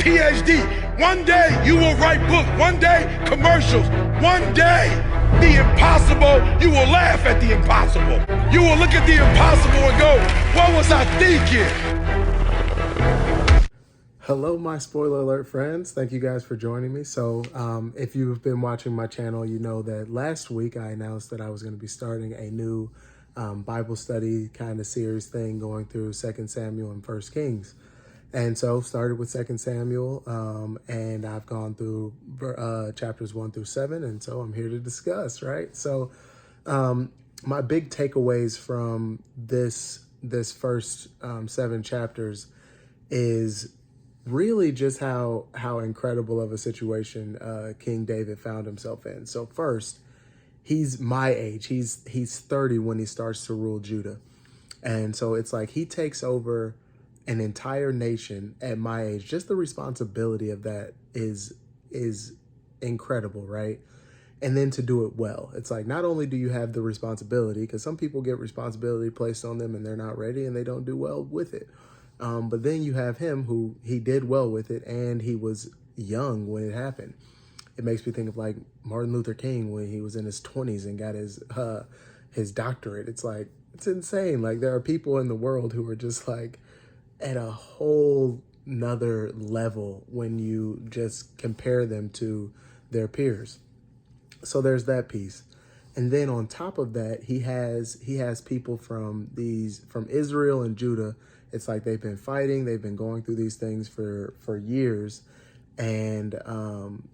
PhD. One day you will write books. One day commercials. One day the impossible, you will laugh at the impossible. You will look at the impossible and go, what was I thinking? Hello, my spoiler alert friends. Thank you guys for joining me. So if you've been watching my channel, you know that last week I announced that I was going to be starting a new Bible study kind of series thing going through 2 Samuel and 1 Kings. And so started with 2 Samuel and I've gone through chapters 1 through 7. And so I'm here to discuss, right? So my big takeaways from this first 7 chapters is really just how incredible of a situation King David found himself in. So first, he's my age. He's 30 when he starts to rule Judah. And so it's like he takes over an entire nation at my age. Just the responsibility of that is incredible, right? And then to do it well. It's like not only do you have the responsibility, because some people get responsibility placed on them and they're not ready and they don't do well with it. But then you have him who he did well with it and he was young when it happened. It makes me think of like Martin Luther King when he was in his 20s and got his doctorate. It's like, it's insane. Like there are people in the world who are just like at a whole nother level when you just compare them to their peers. So there's that piece. And then on top of that, he has people from Israel and Judah. It's like they've been fighting, they've been going through these things for years. And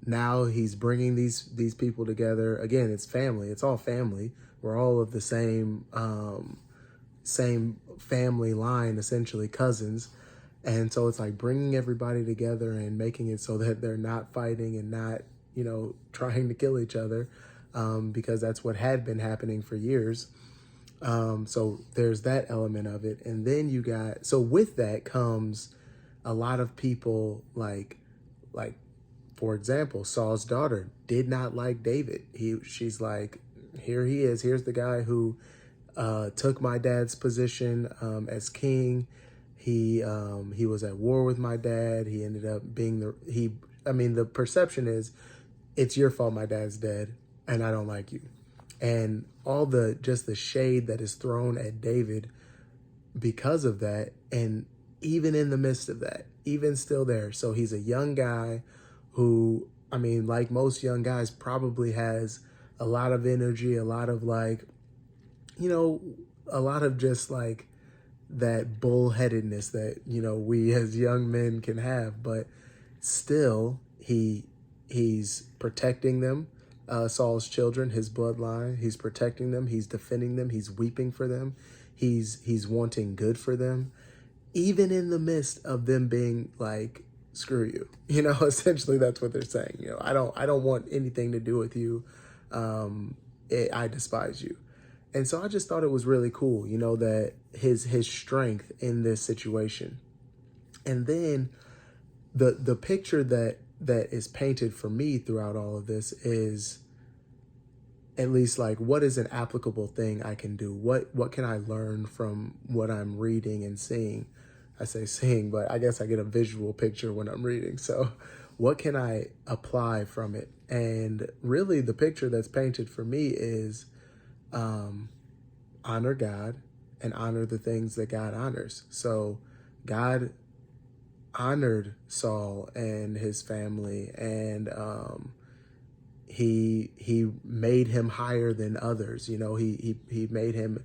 now he's bringing these people together. Again, it's family. It's all family. We're all of the same family line, essentially cousins. And so it's like bringing everybody together and making it so that they're not fighting and not, trying to kill each other, because that's what had been happening for years. So there's that element of it. And then so with that comes a lot of people like, for example, Saul's daughter did not like David. She's like, here he is. Here's the guy who took my dad's position as king. He was at war with my dad. He ended up being the perception is it's your fault my dad's dead and I don't like you. And all just the shade that is thrown at David because of that. And even in the midst of that, even still there. So he's a young guy who, like most young guys, probably has a lot of energy, a lot of a lot of just like that bullheadedness that, we as young men can have. But still, he's protecting them. Saul's children, his bloodline, he's protecting them, he's defending them, he's weeping for them, he's wanting good for them, even in the midst of them being like, screw you, essentially that's what they're saying. I don't want anything to do with you. I despise you. And so I just thought it was really cool, that his strength in this situation. And then the picture that is painted for me throughout all of this is at least like, what is an applicable thing I can do? What can I learn from what I'm reading and seeing? I say seeing, but I guess I get a visual picture when I'm reading. So what can I apply from it? And really the picture that's painted for me is honor God and honor the things that God honors. So God honored Saul and his family, and he made him higher than others. He made him,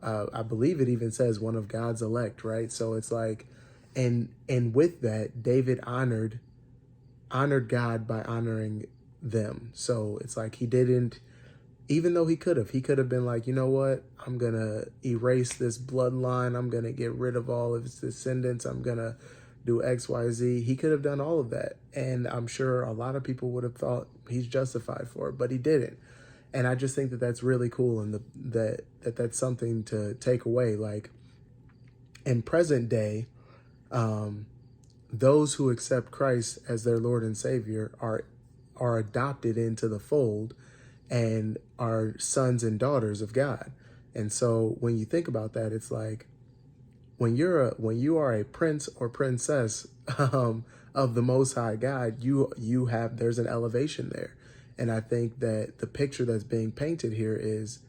I believe it even says one of God's elect, right? So it's like, and with that, David honored God by honoring them. So it's like he didn't, even though he could have been like, you know what, I'm gonna erase this bloodline, I'm gonna get rid of all of his descendants, I'm gonna do X, Y, Z. He could have done all of that. And I'm sure a lot of people would have thought he's justified for it, but he didn't. And I just think that that's really cool. And that's something to take away. Like in present day, those who accept Christ as their Lord and Savior are adopted into the fold and are sons and daughters of God. And so when you think about that, it's like, when you are a prince or princess of the Most High God, there's an elevation there. And I think that the picture that's being painted here is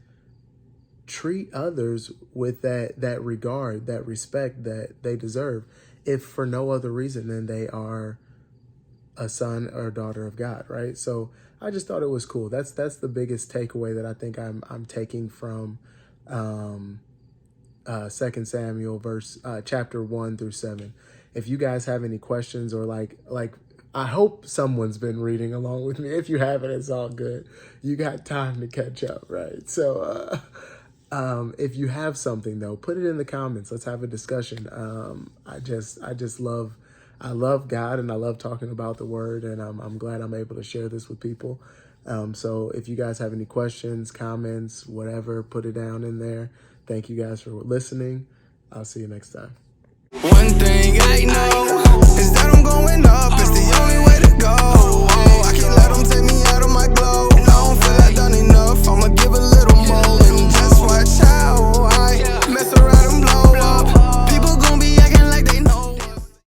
treat others with that regard, that respect that they deserve, if for no other reason than they are a son or a daughter of God, right? So I just thought it was cool. That's the biggest takeaway that I think I'm taking from 2 Samuel chapter 1 through 7. If you guys have any questions or like I hope someone's been reading along with me. If you haven't, it's all good. You got time to catch up, right? So if you have something though, put it in the comments. Let's have a discussion. I love God and I love talking about the word, and I'm glad I'm able to share this with people. So if you guys have any questions, comments, whatever, put it down in there. Thank you guys for listening. I'll see you next time. One thing I